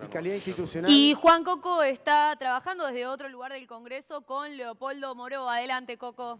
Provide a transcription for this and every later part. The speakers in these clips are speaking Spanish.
Fiscalía institucional. Y Juan Coco está trabajando desde otro lugar del Congreso con Leopoldo Moró. Adelante, Coco.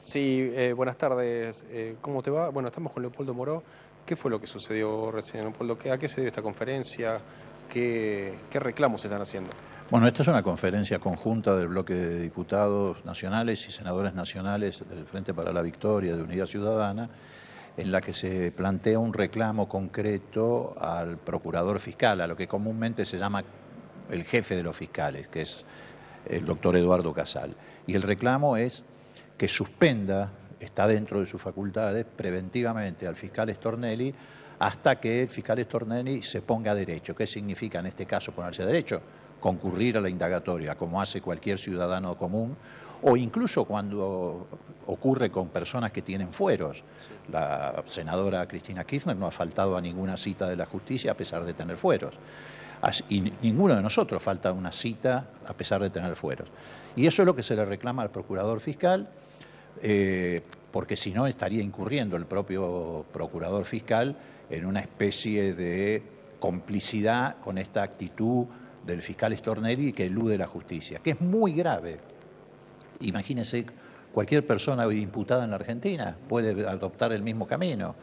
Sí, buenas tardes. ¿Cómo te va? Bueno, estamos con Leopoldo Moró. ¿Qué fue lo que sucedió recién, Leopoldo? ¿A qué se dio esta conferencia? ¿Qué reclamos se están haciendo? Bueno, esta es una conferencia conjunta del bloque de diputados nacionales y senadores nacionales del Frente para la Victoria de Unidad Ciudadana, en la que se plantea un reclamo concreto al procurador fiscal, a lo que comúnmente se llama el jefe de los fiscales, que es el doctor Eduardo Casal. Y el reclamo es que suspenda, está dentro de sus facultades, preventivamente al fiscal Stornelli hasta que el fiscal Stornelli se ponga a derecho. ¿Qué significa en este caso ponerse a derecho? Concurrir a la indagatoria, como hace cualquier ciudadano común, o incluso cuando ocurre con personas que tienen fueros. La senadora Cristina Kirchner no ha faltado a ninguna cita de la justicia a pesar de tener fueros. Y ninguno de nosotros falta una cita a pesar de tener fueros. Y eso es lo que se le reclama al procurador fiscal, porque si no estaría incurriendo el propio procurador fiscal en una especie de complicidad con esta actitud del fiscal Stornelli que elude la justicia, que es muy grave. Imagínense, cualquier persona hoy imputada en la Argentina puede adoptar el mismo camino.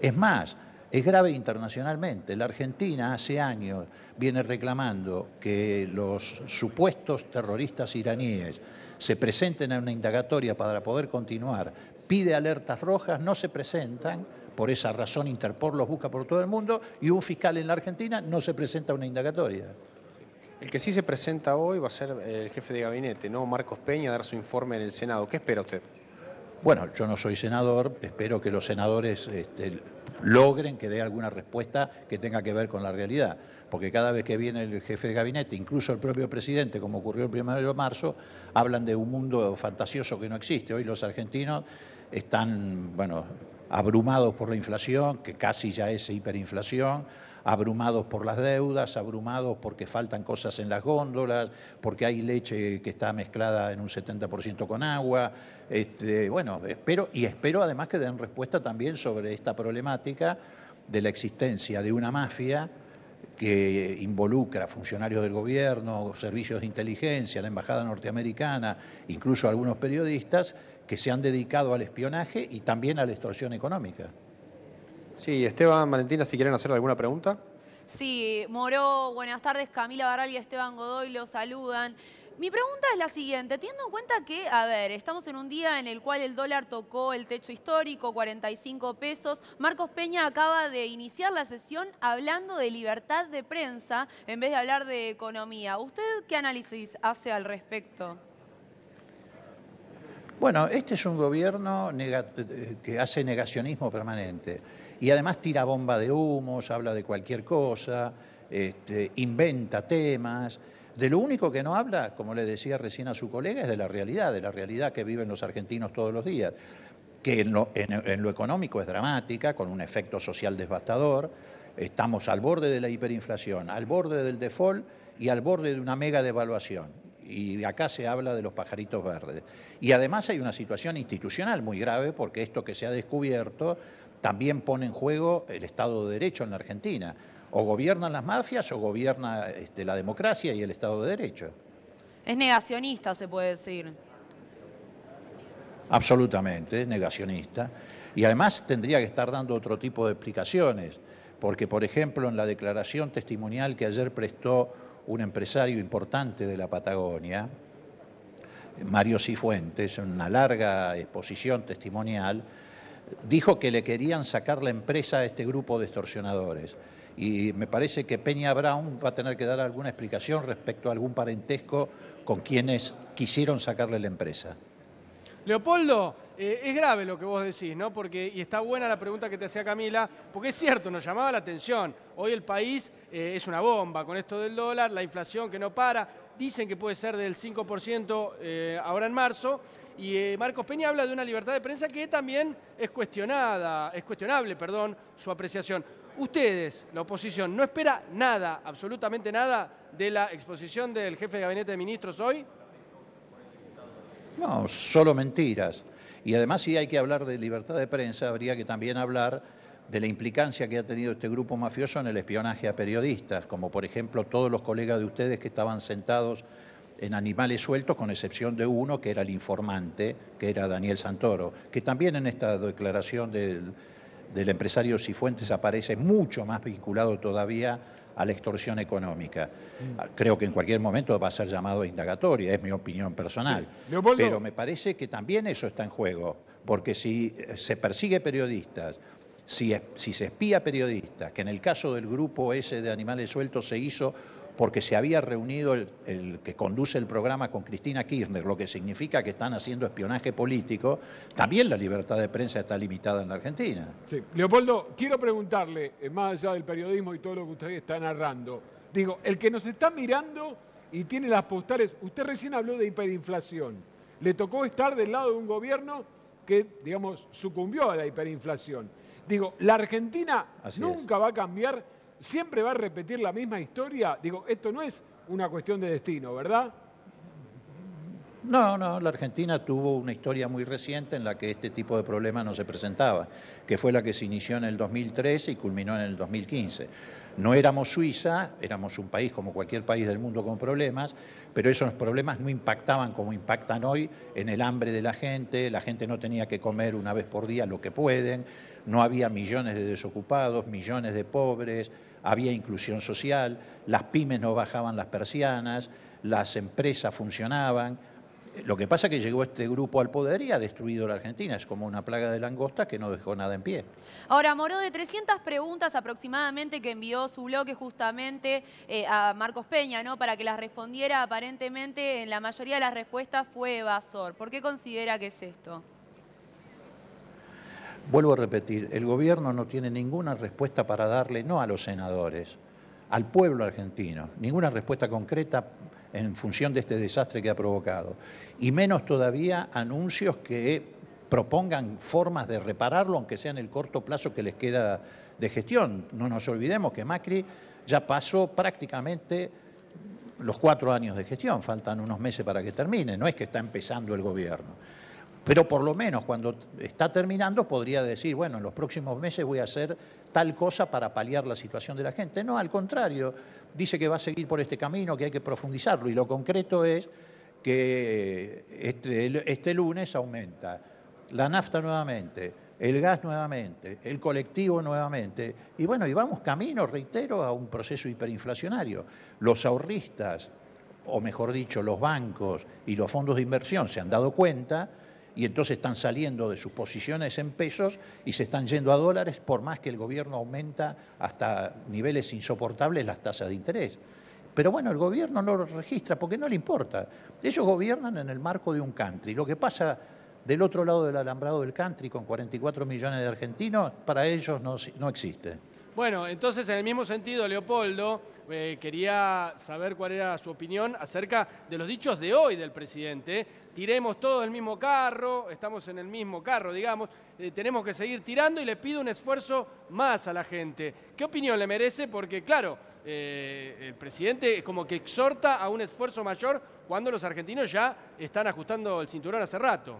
Es más, es grave internacionalmente. La Argentina hace años viene reclamando que los supuestos terroristas iraníes se presenten en una indagatoria para poder continuar. Pide alertas rojas, no se presentan. Por esa razón Interpol los busca por todo el mundo y un fiscal en la Argentina no se presenta a una indagatoria. El que sí se presenta hoy va a ser el jefe de gabinete, ¿no? Marcos Peña, a dar su informe en el Senado. ¿Qué espera usted? Bueno, yo no soy senador, espero que los senadores logren que dé alguna respuesta que tenga que ver con la realidad, porque cada vez que viene el jefe de gabinete, incluso el propio presidente, como ocurrió el 1 de marzo, hablan de un mundo fantasioso que no existe. Hoy los argentinos están, bueno, abrumados por la inflación, que casi ya es hiperinflación, abrumados por las deudas, abrumados porque faltan cosas en las góndolas, porque hay leche que está mezclada en un 70% con agua. Bueno, espero además que den respuesta también sobre esta problemática de la existencia de una mafia que involucra funcionarios del gobierno, servicios de inteligencia, la embajada norteamericana, incluso algunos periodistas que se han dedicado al espionaje y también a la extorsión económica. Sí, Esteban, Valentina, si quieren hacer alguna pregunta. Sí, Moró, buenas tardes. Camila Barral y Esteban Godoy lo saludan. Mi pregunta es la siguiente, teniendo en cuenta que, a ver, estamos en un día en el cual el dólar tocó el techo histórico, 45 pesos. Marcos Peña acaba de iniciar la sesión hablando de libertad de prensa en vez de hablar de economía. ¿Usted qué análisis hace al respecto? Bueno, este es un gobierno que hace negacionismo permanente y además tira bomba de humos, habla de cualquier cosa, inventa temas. De lo único que no habla, como le decía recién a su colega, es de la realidad que viven los argentinos todos los días, que en lo económico es dramática, con un efecto social devastador. Estamos al borde de la hiperinflación, al borde del default y al borde de una mega devaluación. Y acá se habla de los pajaritos verdes. Y además hay una situación institucional muy grave porque esto que se ha descubierto también pone en juego el Estado de Derecho en la Argentina. O gobiernan las mafias o gobierna la democracia y el Estado de Derecho. Es negacionista, se puede decir. Absolutamente, es negacionista. Y además tendría que estar dando otro tipo de explicaciones. Porque, por ejemplo, en la declaración testimonial que ayer prestó un empresario importante de la Patagonia, Mario Cifuentes, en una larga exposición testimonial, dijo que le querían sacar la empresa a este grupo de extorsionadores. Y me parece que Peña Brown va a tener que dar alguna explicación respecto a algún parentesco con quienes quisieron sacarle la empresa. Leopoldo, es grave lo que vos decís, ¿no? Y está buena la pregunta que te hacía Camila, porque es cierto, nos llamaba la atención. Hoy el país es una bomba con esto del dólar, la inflación que no para. Dicen que puede ser del 5% ahora en marzo. Y Marcos Peña habla de una libertad de prensa que también es cuestionable, su apreciación. Ustedes, la oposición, ¿no espera nada, absolutamente nada, de la exposición del jefe de gabinete de ministros hoy? No, solo mentiras. Y además, si hay que hablar de libertad de prensa, habría que también hablar de la implicancia que ha tenido este grupo mafioso en el espionaje a periodistas, como por ejemplo todos los colegas de ustedes que estaban sentados en Animales Sueltos, con excepción de uno que era el informante, que era Daniel Santoro, que también en esta declaración del empresario Cifuentes aparece mucho más vinculado todavía a la extorsión económica. Creo que en cualquier momento va a ser llamado a indagatoria, es mi opinión personal. Sí. Leopoldo. Pero me parece que también eso está en juego, porque si se persigue periodistas, si se espía periodistas, que en el caso del grupo ese de Animales Sueltos se hizo porque se había reunido el que conduce el programa con Cristina Kirchner, lo que significa que están haciendo espionaje político, también la libertad de prensa está limitada en la Argentina. Sí. Leopoldo, quiero preguntarle, más allá del periodismo y todo lo que usted está narrando, digo, el que nos está mirando y tiene las postales, usted recién habló de hiperinflación, le tocó estar del lado de un gobierno que, digamos, sucumbió a la hiperinflación. Digo, la Argentina nunca va a cambiar, siempre va a repetir la misma historia. Digo, esto no es una cuestión de destino, ¿verdad? No, la Argentina tuvo una historia muy reciente en la que este tipo de problemas no se presentaba, que fue la que se inició en el 2013 y culminó en el 2015. No éramos Suiza, éramos un país como cualquier país del mundo con problemas, pero esos problemas no impactaban como impactan hoy en el hambre de la gente no tenía que comer una vez por día lo que pueden, no había millones de desocupados, millones de pobres, había inclusión social, las pymes no bajaban las persianas, las empresas funcionaban. Lo que pasa es que llegó este grupo al poder y ha destruido la Argentina. Es como una plaga de langosta que no dejó nada en pie. Ahora, Moró, de 300 preguntas aproximadamente que envió su bloque justamente a Marcos Peña, ¿no?, para que las respondiera, aparentemente en la mayoría de las respuestas fue evasor. ¿Por qué considera que es esto? Vuelvo a repetir, el gobierno no tiene ninguna respuesta para darle, no a los senadores, al pueblo argentino, ninguna respuesta concreta en función de este desastre que ha provocado. Y menos todavía anuncios que propongan formas de repararlo, aunque sea en el corto plazo que les queda de gestión. No nos olvidemos que Macri ya pasó prácticamente los 4 años de gestión, faltan unos meses para que termine, no es que está empezando el gobierno. Pero por lo menos cuando está terminando podría decir, bueno, en los próximos meses voy a hacer tal cosa para paliar la situación de la gente. No, al contrario, dice que va a seguir por este camino, que hay que profundizarlo. Y lo concreto es que este lunes aumenta la nafta nuevamente, el gas nuevamente, el colectivo nuevamente. Y bueno, y vamos camino, reitero, a un proceso hiperinflacionario. Los ahorristas, o mejor dicho, los bancos y los fondos de inversión se han dado cuenta y entonces están saliendo de sus posiciones en pesos y se están yendo a dólares, por más que el gobierno aumenta hasta niveles insoportables las tasas de interés. Pero bueno, el gobierno no lo registra porque no le importa. Ellos gobiernan en el marco de un country. Lo que pasa del otro lado del alambrado del country con 44 millones de argentinos, para ellos no existe. Bueno, entonces en el mismo sentido, Leopoldo, quería saber cuál era su opinión acerca de los dichos de hoy del presidente. Tiremos todo el mismo carro, estamos en el mismo carro, digamos, tenemos que seguir tirando y le pido un esfuerzo más a la gente. ¿Qué opinión le merece? Porque claro, el presidente es como que exhorta a un esfuerzo mayor cuando los argentinos ya están ajustando el cinturón hace rato.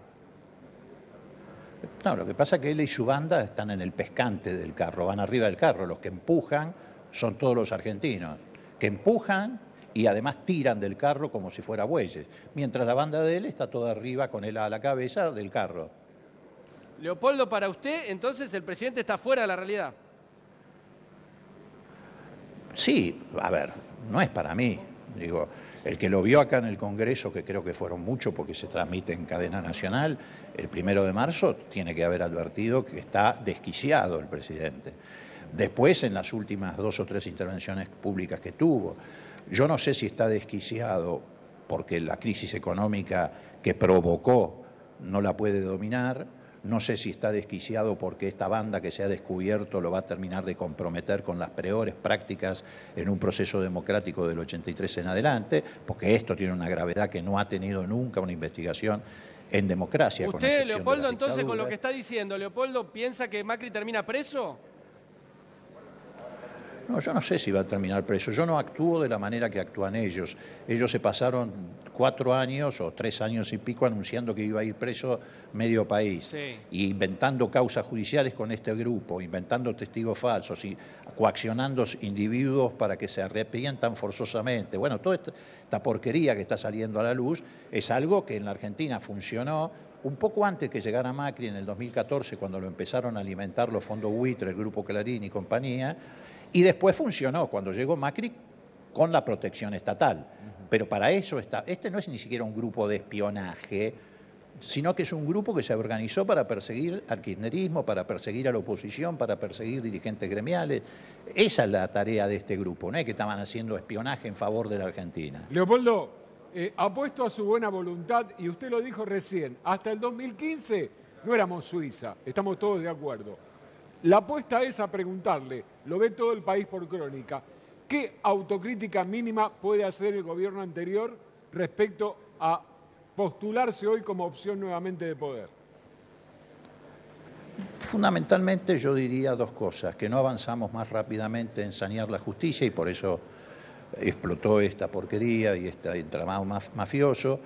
No, lo que pasa es que él y su banda están en el pescante del carro, van arriba del carro. Los que empujan son todos los argentinos, que empujan y además tiran del carro como si fuera bueyes, mientras la banda de él está toda arriba con él a la cabeza del carro. Leopoldo, para usted, entonces el presidente está fuera de la realidad. Sí, a ver, no es para mí, digo. El que lo vio acá en el Congreso, que creo que fueron muchos porque se transmite en cadena nacional, el 1 de marzo tiene que haber advertido que está desquiciado el presidente. Después, en las últimas 2 o 3 intervenciones públicas que tuvo, yo no sé si está desquiciado porque la crisis económica que provocó no la puede dominar. No sé si está desquiciado porque esta banda que se ha descubierto lo va a terminar de comprometer con las peores prácticas en un proceso democrático del 83 en adelante, porque esto tiene una gravedad que no ha tenido nunca una investigación en democracia. ¿Usted, Leopoldo, entonces con lo que está diciendo, Leopoldo, piensa que Macri termina preso? No, yo no sé si va a terminar preso. Yo no actúo de la manera que actúan ellos. Ellos se pasaron 4 años o 3 años y pico anunciando que iba a ir preso medio país. Sí. Y inventando causas judiciales con este grupo, inventando testigos falsos y coaccionando individuos para que se arrepientan forzosamente. Bueno, toda esta porquería que está saliendo a la luz es algo que en la Argentina funcionó un poco antes que llegara Macri, en el 2014, cuando lo empezaron a alimentar los fondos buitre, el Grupo Clarín y compañía. Y después funcionó cuando llegó Macri con la protección estatal. Pero para eso está. Este no es ni siquiera un grupo de espionaje, sino que es un grupo que se organizó para perseguir al kirchnerismo, para perseguir a la oposición, para perseguir dirigentes gremiales. Esa es la tarea de este grupo, no es que estaban haciendo espionaje en favor de la Argentina. Leopoldo, apuesto a su buena voluntad, y usted lo dijo recién, hasta el 2015 no éramos Suiza, estamos todos de acuerdo. La apuesta es a preguntarle, lo ve todo el país por Crónica, ¿qué autocrítica mínima puede hacer el gobierno anterior respecto a postularse hoy como opción nuevamente de poder? Fundamentalmente yo diría 2 cosas, que no avanzamos más rápidamente en sanear la justicia y por eso explotó esta porquería y este entramado mafioso,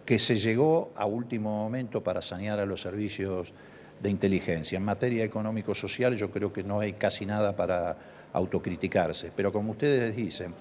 que se llegó a último momento para sanear a los servicios de inteligencia. En materia económico-social yo creo que no hay casi nada para autocriticarse, pero como ustedes dicen,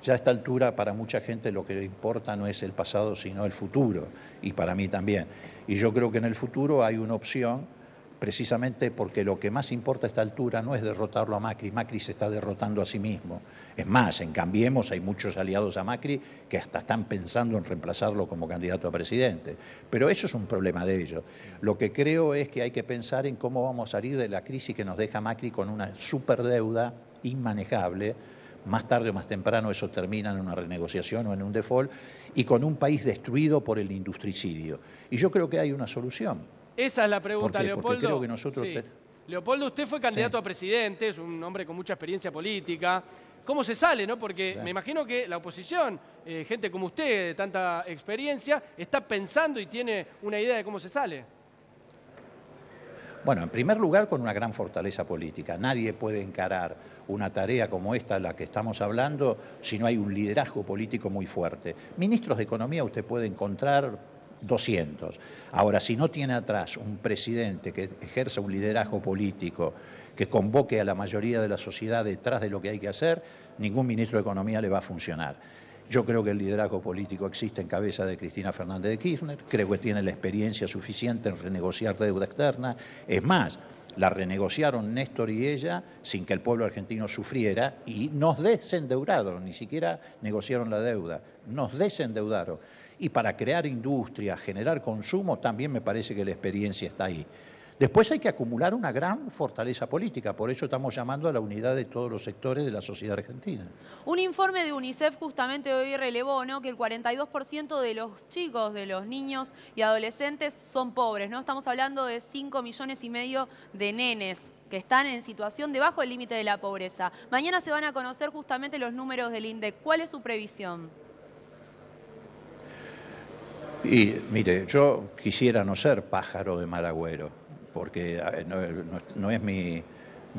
ya a esta altura para mucha gente lo que le importa no es el pasado sino el futuro, y para mí también. Y yo creo que en el futuro hay una opción, precisamente porque lo que más importa a esta altura no es derrotarlo a Macri, Macri se está derrotando a sí mismo. Es más, en Cambiemos hay muchos aliados a Macri que hasta están pensando en reemplazarlo como candidato a presidente. Pero eso es un problema de ellos. Lo que creo es que hay que pensar en cómo vamos a salir de la crisis que nos deja Macri con una superdeuda inmanejable. Más tarde o más temprano eso termina en una renegociación o en un default, y con un país destruido por el industricidio. Y yo creo que hay una solución. Esa es la pregunta, ¿Por qué? Leopoldo. Porque creo que nosotros... Sí. Leopoldo, usted fue candidato a presidente, es un hombre con mucha experiencia política. ¿Cómo se sale, no? Porque me imagino que la oposición, gente como usted, de tanta experiencia, está pensando y tiene una idea de cómo se sale. Bueno, en primer lugar, con una gran fortaleza política. Nadie puede encarar una tarea como esta, la que estamos hablando, si no hay un liderazgo político muy fuerte. Ministros de Economía usted puede encontrar 200. Ahora, si no tiene atrás un presidente que ejerza un liderazgo político, que convoque a la mayoría de la sociedad detrás de lo que hay que hacer, ningún ministro de Economía le va a funcionar. Yo creo que el liderazgo político existe en cabeza de Cristina Fernández de Kirchner, creo que tiene la experiencia suficiente en renegociar deuda externa. Es más, la renegociaron Néstor y ella sin que el pueblo argentino sufriera y nos desendeudaron, ni siquiera negociaron la deuda, nos desendeudaron. Y para crear industria, generar consumo, también me parece que la experiencia está ahí. Después hay que acumular una gran fortaleza política, por eso estamos llamando a la unidad de todos los sectores de la sociedad argentina. Un informe de UNICEF justamente hoy relevó, ¿no?, que el 42% de los chicos, de los niños y adolescentes son pobres, ¿no? Estamos hablando de 5,5 millones de nenes que están en situación debajo del límite de la pobreza. Mañana se van a conocer justamente los números del INDEC. ¿Cuál es su previsión? Y mire, yo quisiera no ser pájaro de mal agüero, porque no es mi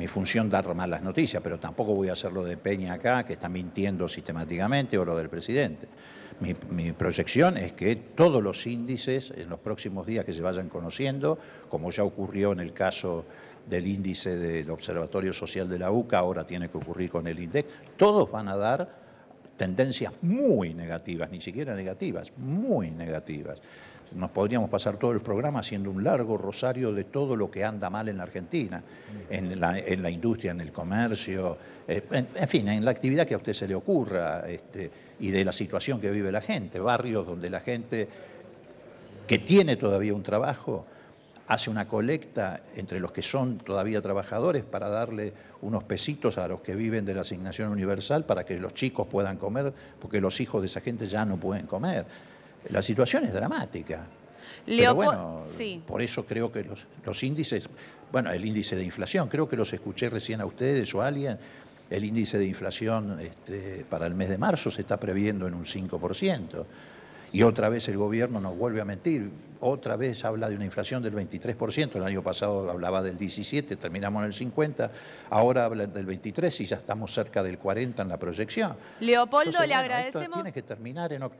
función dar malas noticias, pero tampoco voy a hacerlo de Peña acá, que está mintiendo sistemáticamente, o lo del presidente. Mi proyección es que todos los índices en los próximos días que se vayan conociendo, como ya ocurrió en el caso del índice del Observatorio Social de la UCA, ahora tiene que ocurrir con el INDEC, todos van a dar tendencias muy negativas, ni siquiera negativas, muy negativas. Nos podríamos pasar todo el programa haciendo un largo rosario de todo lo que anda mal en la Argentina, en la industria, en el comercio, en fin, en la actividad que a usted se le ocurra, y de la situación que vive la gente, barrios donde la gente que tiene todavía un trabajo hace una colecta entre los que son todavía trabajadores para darle unos pesitos a los que viven de la asignación universal para que los chicos puedan comer, porque los hijos de esa gente ya no pueden comer. La situación es dramática. Pero bueno, sí. Por eso creo que los índices, bueno, el índice de inflación, creo que los escuché recién a ustedes o a alguien, el índice de inflación para el mes de marzo se está previendo en un 5%. Y otra vez el gobierno nos vuelve a mentir. Otra vez habla de una inflación del 23%. El año pasado hablaba del 17%, terminamos en el 50%. Ahora habla del 23% y ya estamos cerca del 40% en la proyección. Leopoldo, Entonces, le bueno, esto agradecemos. tiene que terminar en octubre.